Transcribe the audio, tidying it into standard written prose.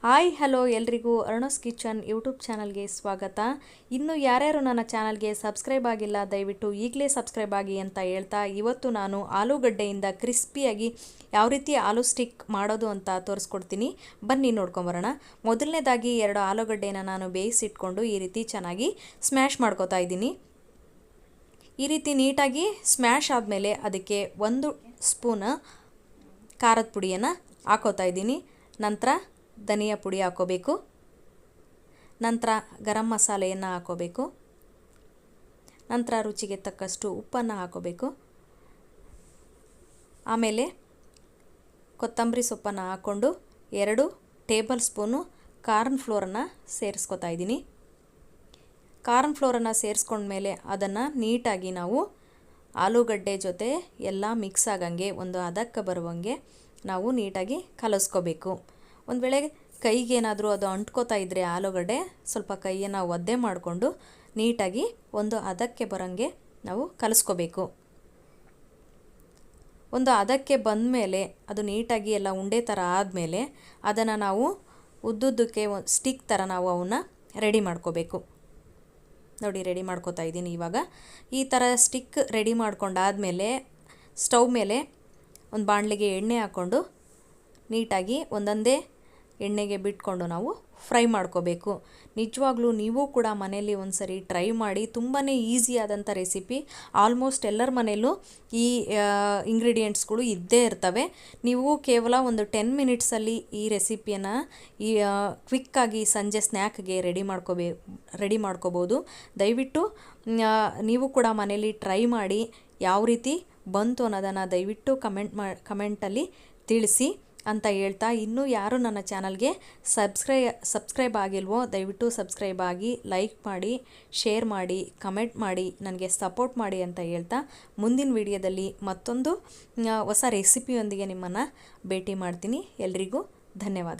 Hi hello ಎಲ್ರಿಗೂ ಅರುಣಸ್ kitchen YouTube ಚಾನಲ್ಗೆ ಸ್ವಾಗತ. ಇನ್ನು ಯಾರ್ಯಾರು ನನ್ನ ಚಾನಲ್ಗೆ ಸಬ್ಸ್ಕ್ರೈಬ್ ಆಗಿಲ್ಲ ದಯವಿಟ್ಟು ಈಗಲೇ ಸಬ್ಸ್ಕ್ರೈಬ್ ಆಗಿ ಅಂತ ಹೇಳ್ತಾ, ಇವತ್ತು ನಾನು ಆಲೂಗಡ್ಡೆಯಿಂದ ಕ್ರಿಸ್ಪಿಯಾಗಿ ಯಾವ ರೀತಿ ಆಲೂ ಸ್ಟಿಕ್ ಮಾಡೋದು ಅಂತ ತೋರಿಸ್ಕೊಡ್ತೀನಿ. ಬನ್ನಿ ನೋಡ್ಕೊಂಬರೋಣ. ಮೊದಲನೇದಾಗಿ 2 ಆಲೂಗಡ್ಡೆನ ನಾನು ಬೇಯಿಸಿಟ್ಕೊಂಡು ಈ ರೀತಿ ಚೆನ್ನಾಗಿ ಸ್ಮ್ಯಾಶ್ ಮಾಡ್ಕೊತಾ ಇದ್ದೀನಿ. ಈ ರೀತಿ ನೀಟಾಗಿ ಸ್ಮ್ಯಾಶ್ ಆದಮೇಲೆ ಅದಕ್ಕೆ 1 ಸ್ಪೂನ್ ಖಾರದ ಪುಡಿಯನ್ನು ಹಾಕೋತಾ ಇದ್ದೀನಿ. ನಂತರ ಧನಿಯಾ ಪುಡಿ ಹಾಕೋಬೇಕು. ನಂತರ ಗರಂ ಮಸಾಲೆಯನ್ನು ಹಾಕೋಬೇಕು. ನಂತರ ರುಚಿಗೆ ತಕ್ಕಷ್ಟು ಉಪ್ಪನ್ನು ಹಾಕೋಬೇಕು. ಆಮೇಲೆ ಕೊತ್ತಂಬರಿ ಸೊಪ್ಪನ್ನು ಹಾಕ್ಕೊಂಡು 2 ಟೇಬಲ್ ಸ್ಪೂನು ಕಾರ್ನ್ ಫ್ಲೋರನ್ನು ಸೇರಿಸ್ಕೊತಾ ಇದ್ದೀನಿ. ಕಾರ್ನ್ ಫ್ಲೋರನ್ನು ಸೇರಿಸ್ಕೊಂಡ್ಮೇಲೆ ಅದನ್ನು ನೀಟಾಗಿ ನಾವು ಆಲೂಗಡ್ಡೆ ಜೊತೆ ಎಲ್ಲ ಮಿಕ್ಸ್ ಆಗಂಗೆ ಒಂದು ಹದಕ್ಕೆ ಬರುವಂಗೆ ನಾವು ನೀಟಾಗಿ ಕಲಸ್ಕೋಬೇಕು. ಒಂದು ವೇಳೆ ಕೈಗೇನಾದರೂ ಅದು ಅಂಟ್ಕೋತಾ ಇದ್ದರೆ ಆಲೂಗಡ್ಡೆ ಸ್ವಲ್ಪ ಕೈಯನ್ನು ಒದ್ದೆ ಮಾಡಿಕೊಂಡು ನೀಟಾಗಿ ಒಂದು ಹದಕ್ಕೆ ಬರೋಂಗೆ ನಾವು ಕಲಿಸ್ಕೋಬೇಕು. ಒಂದು ಹದಕ್ಕೆ ಬಂದಮೇಲೆ ಅದು ನೀಟಾಗಿ ಎಲ್ಲ ಉಂಡೆ ಥರ ಆದಮೇಲೆ ಅದನ್ನು ನಾವು ಉದ್ದುದ್ದಕ್ಕೆ ಸ್ಟಿಕ್ ಥರ ನಾವು ಅವನ್ನ ರೆಡಿ ಮಾಡ್ಕೋಬೇಕು. ನೋಡಿ, ರೆಡಿ ಮಾಡ್ಕೋತಾ ಇದ್ದೀನಿ. ಇವಾಗ ಈ ಥರ ಸ್ಟಿಕ್ ರೆಡಿ ಮಾಡ್ಕೊಂಡಾದಮೇಲೆ ಸ್ಟವ್ ಮೇಲೆ ಒಂದು ಬಾಣಲೆಗೆ ಎಣ್ಣೆ ಹಾಕ್ಕೊಂಡು ನೀಟಾಗಿ ಒಂದೊಂದೇ ಎಣ್ಣೆಗೆ ಬಿಟ್ಕೊಂಡು ನಾವು ಫ್ರೈ ಮಾಡ್ಕೋಬೇಕು. ನಿಜವಾಗ್ಲೂ ನೀವು ಕೂಡ ಮನೆಯಲ್ಲಿ ಒಂದು ಸರಿ ಟ್ರೈ ಮಾಡಿ. ತುಂಬಾ ಈಸಿ ಆದಂಥ ರೆಸಿಪಿ. ಆಲ್ಮೋಸ್ಟ್ ಎಲ್ಲರ ಮನೆಯಲ್ಲೂ ಈ ಇಂಗ್ರೀಡಿಯೆಂಟ್ಸ್ಗಳು ಇದ್ದೇ ಇರ್ತವೆ. ನೀವು ಕೇವಲ ಒಂದು 10 ಮಿನಿಟ್ಸಲ್ಲಿ ಈ ರೆಸಿಪಿಯನ್ನು ಕ್ವಿಕ್ಕಾಗಿ ಸಂಜೆ ಸ್ನ್ಯಾಕ್ಗೆ ರೆಡಿ ಮಾಡ್ಕೋಬೋದು. ದಯವಿಟ್ಟು ನೀವು ಕೂಡ ಮನೆಯಲ್ಲಿ ಟ್ರೈ ಮಾಡಿ. ಯಾವ ರೀತಿ ಬಂತು ಅನ್ನೋದನ್ನು ದಯವಿಟ್ಟು ಕಮೆಂಟಲ್ಲಿ ತಿಳಿಸಿ ಅಂತ ಹೇಳ್ತಾ, ಇನ್ನೂ ಯಾರು ನನ್ನ ಚಾನಲ್ಗೆ ಸಬ್ಸ್ಕ್ರೈಬ್ ಆಗಿಲ್ವೋ ದಯವಿಟ್ಟು ಸಬ್ಸ್ಕ್ರೈಬ್ ಆಗಿ, ಲೈಕ್ ಮಾಡಿ, ಶೇರ್ ಮಾಡಿ, ಕಮೆಂಟ್ ಮಾಡಿ, ನನಗೆ ಸಪೋರ್ಟ್ ಮಾಡಿ ಅಂತ ಹೇಳ್ತಾ, ಮುಂದಿನ ವಿಡಿಯೋದಲ್ಲಿ ಮತ್ತೊಂದು ಹೊಸ ರೆಸಿಪಿಯೊಂದಿಗೆ ನಿಮ್ಮನ್ನು ಭೇಟಿ ಮಾಡ್ತೀನಿ. ಎಲ್ರಿಗೂ ಧನ್ಯವಾದ.